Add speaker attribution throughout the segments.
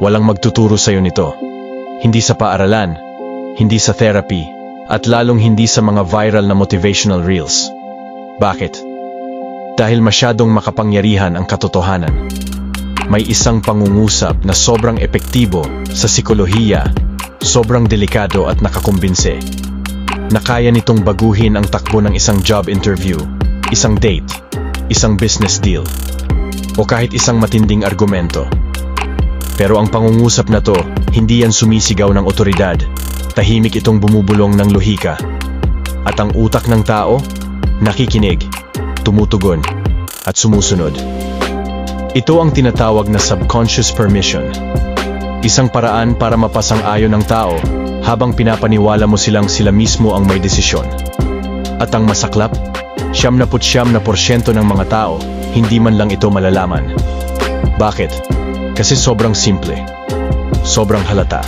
Speaker 1: Walang magtuturo sa'yo nito. Hindi sa paaralan, hindi sa therapy, at lalong hindi sa mga viral na motivational reels. Bakit? Dahil masyadong makapangyarihan ang katotohanan. May isang pangungusap na sobrang epektibo sa psikolohiya, sobrang delikado at nakakumbinse. Na kaya nitong baguhin ang takbo ng isang job interview, isang date, isang business deal, o kahit isang matinding argumento. Pero ang pangungusap na to, hindi yan sumisigaw ng otoridad. Tahimik itong bumubulong ng lohika. At ang utak ng tao, nakikinig, tumutugon, at sumusunod. Ito ang tinatawag na subconscious permission. Isang paraan para mapasang-ayon ng tao habang pinapaniwala mo silang sila mismo ang may desisyon. At ang masaklap, 99% ng mga tao, hindi man lang ito malalaman. Bakit? Kasi sobrang simple. Sobrang halata.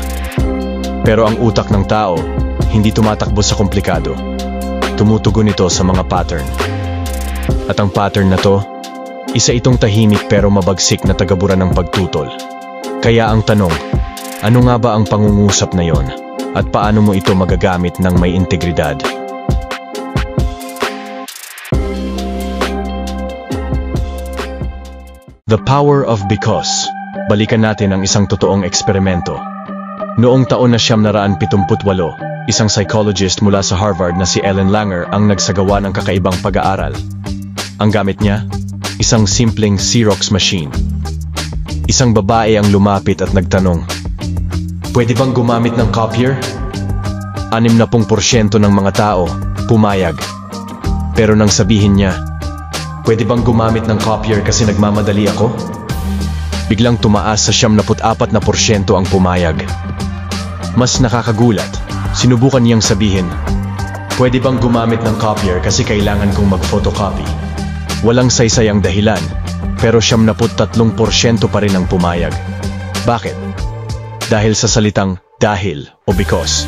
Speaker 1: Pero ang utak ng tao, hindi tumatakbo sa komplikado. Tumutugon ito sa mga pattern. At ang pattern na to, isa itong tahimik pero mabagsik na tagaburan ng pagtutol. Kaya ang tanong, ano nga ba ang pangungusap na yon? At paano mo ito magagamit ng may integridad? The power of because. Balikan natin ang isang totoong eksperimento. Noong taon na 1978, isang psychologist mula sa Harvard na si Ellen Langer ang nagsagawa ng kakaibang pag-aaral. Ang gamit niya, isang simpleng Xerox machine. Isang babae ang lumapit at nagtanong, "Pwede bang gumamit ng copier?" 60% ng mga tao pumayag. Pero nang sabihin niya, "Pwede bang gumamit ng copier kasi nagmamadali ako?" Biglang tumaas sa 74% ang pumayag. Mas nakakagulat, sinubukan niyang sabihin, "Pwede bang gumamit ng copier kasi kailangan kong mag-photocopy?" Walang saysay ang dahilan, pero 73% pa rin ang pumayag. Bakit? Dahil sa salitang dahil o because.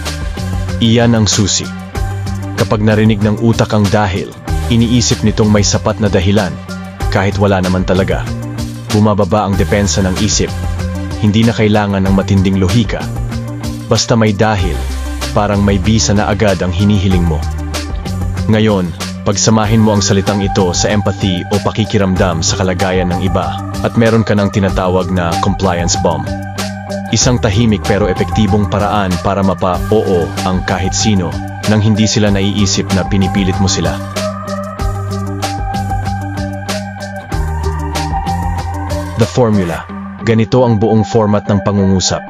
Speaker 1: Iyan ang susi. Kapag narinig ng utak ang dahil, iniisip nitong may sapat na dahilan, kahit wala naman talaga. Bumababa ang depensa ng isip. Hindi na kailangan ng matinding lohika. Basta may dahil, parang may bisa na agad ang hinihiling mo. Ngayon, pagsamahin mo ang salitang ito sa empathy o pakikiramdam sa kalagayan ng iba at meron ka ng tinatawag na compliance bomb. Isang tahimik pero epektibong paraan para mapa-oo ang kahit sino nang hindi sila naiisip na pinipilit mo sila. The formula. Ganito ang buong format ng pangungusap.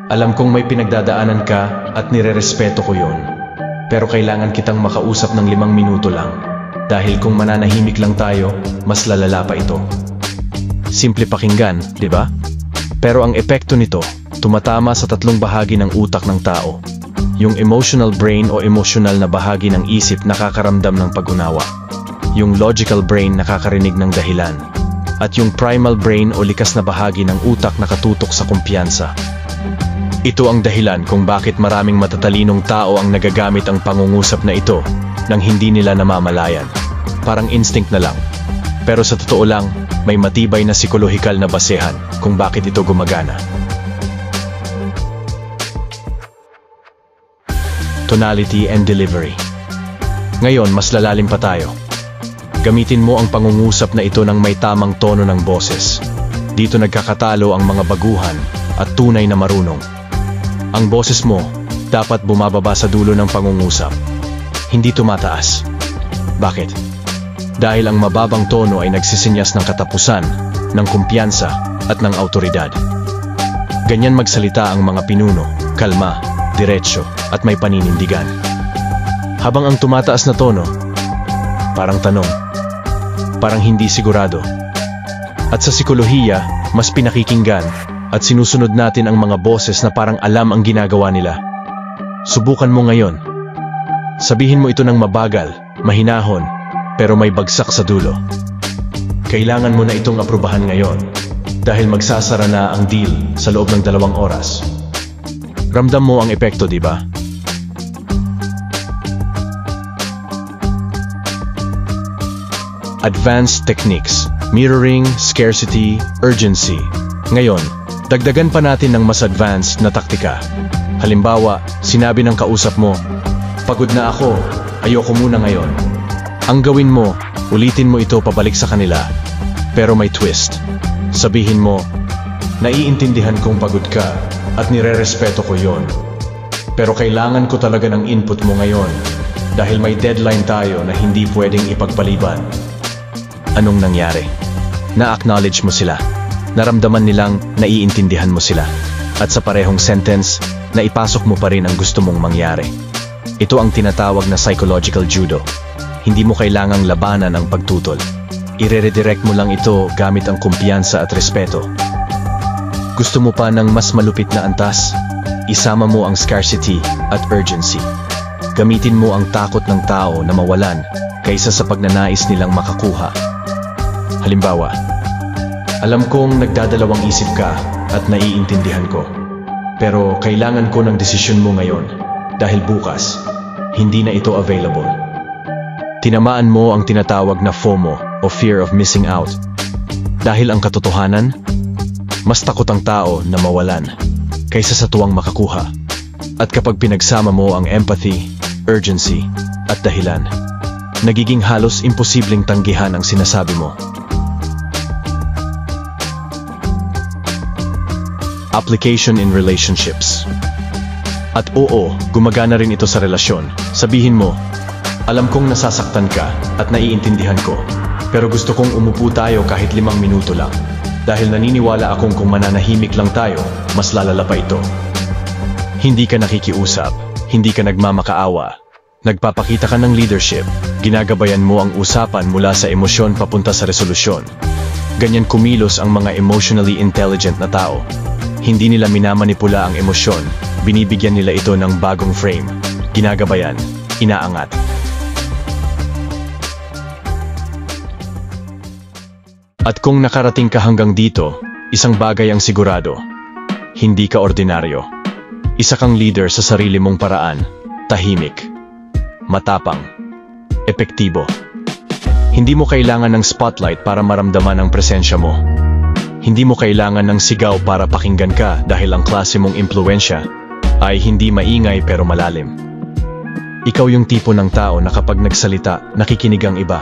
Speaker 1: Alam kong may pinagdadaanan ka at nirerespeto ko yon. Pero kailangan kitang makausap ng 5 minuto lang. Dahil kung mananahimik lang tayo, mas lalala pa ito. Simple pakinggan, di ba? Pero ang epekto nito, tumatama sa 3 bahagi ng utak ng tao. Yung emotional brain o emotional na bahagi ng isip nakakaramdam ng pag-unawa. Yung logical brain nakakarinig ng dahilan. At yung primal brain o likas na bahagi ng utak nakatutok sa kumpiyansa. Ito ang dahilan kung bakit maraming matatalinong tao ang nagagamit ang pangungusap na ito nang hindi nila namamalayan. Parang instinct na lang. Pero sa totoo lang, may matibay na psikolohikal na basehan kung bakit ito gumagana. Tonality and delivery. Ngayon, mas lalalim pa tayo. Gamitin mo ang pangungusap na ito ng may tamang tono ng boses. Dito nagkakatalo ang mga baguhan at tunay na marunong. Ang boses mo dapat bumababa sa dulo ng pangungusap, hindi tumataas. Bakit? Dahil ang mababang tono ay nagsisinyas ng katapusan, ng kumpiyansa at ng autoridad. Ganyan magsalita ang mga pinuno, kalma, diretso at may paninindigan. Habang ang tumataas na tono, parang tanong, parang hindi sigurado. At sa psikolohiya, mas pinakikinggan at sinusunod natin ang mga boses na parang alam ang ginagawa nila. Subukan mo ngayon. Sabihin mo ito ng mabagal, mahinahon, pero may bagsak sa dulo. Kailangan mo na itong aprubahan ngayon dahil magsasara na ang deal sa loob ng 2 oras. Ramdam mo ang epekto, di ba? Advanced techniques, mirroring, scarcity, urgency. Ngayon, Dagdagan pa natin ng mas advanced na taktika. Halimbawa, sinabi ng kausap mo, "Pagod na ako, ayoko muna ngayon." Ang gawin mo, ulitin mo ito pabalik sa kanila. Pero may twist. Sabihin mo, "Naiintindihan kong pagod ka at nirerespeto ko yon. Pero kailangan ko talaga ng input mo ngayon dahil may deadline tayo na hindi pwedeng ipagpaliban." Anong nangyari? Na-acknowledge mo sila. Naramdaman nilang naiintindihan mo sila. At sa parehong sentence, naipasok mo pa rin ang gusto mong mangyari. Ito ang tinatawag na psychological judo. Hindi mo kailangang labanan ang pagtutol. Ire-redirect mo lang ito gamit ang kumpiyansa at respeto. Gusto mo pa ng mas malupit na antas? Isama mo ang scarcity at urgency. Gamitin mo ang takot ng tao na mawalan kaysa sa pagnanais nilang makakuha. Halimbawa, "Alam kong nagdadalawang isip ka at naiintindihan ko. Pero kailangan ko ng desisyon mo ngayon dahil bukas, hindi na ito available." Tinamaan mo ang tinatawag na FOMO o fear of missing out. Dahil ang katotohanan, mas takot ang tao na mawalan kaysa sa tuwang makakuha. At kapag pinagsama mo ang empathy, urgency, at dahilan, nagiging halos imposibleng tanggihan ang sinasabi mo. Application in relationships. At oo, gumagana rin ito sa relasyon. Sabihin mo, "Alam kong nasasaktan ka at naiintindihan ko, pero gusto kong umupo tayo kahit 5 minuto lang. Dahil naniniwala akong kung mananahimik lang tayo, mas lalala pa ito." Hindi ka nakikiusap, hindi ka nagmamakaawa. Nagpapakita ka ng leadership, ginagabayan mo ang usapan mula sa emosyon papunta sa resolusyon. Ganyan kumilos ang mga emotionally intelligent na tao. Hindi nila minamanipula ang emosyon, binibigyan nila ito ng bagong frame. Ginagabayan, inaangat. At kung nakarating ka hanggang dito, isang bagay ang sigurado. Hindi ka ordinaryo. Isa kang leader sa sarili mong paraan, tahimik, matapang, epektibo. Hindi mo kailangan ng spotlight para maramdaman ang presensya mo. Hindi mo kailangan ng sigaw para pakinggan ka dahil ang klase mong impluwensya ay hindi maingay pero malalim. Ikaw yung tipo ng tao na kapag nagsalita, nakikinig ang iba.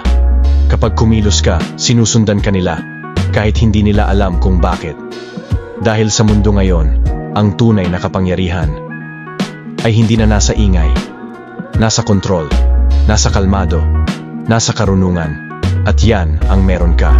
Speaker 1: Kapag kumilos ka, sinusundan ka nila, kahit hindi nila alam kung bakit. Dahil sa mundo ngayon, ang tunay na kapangyarihan ay hindi na nasa ingay, nasa kontrol, nasa kalmado, nasa karunungan, at yan ang meron ka.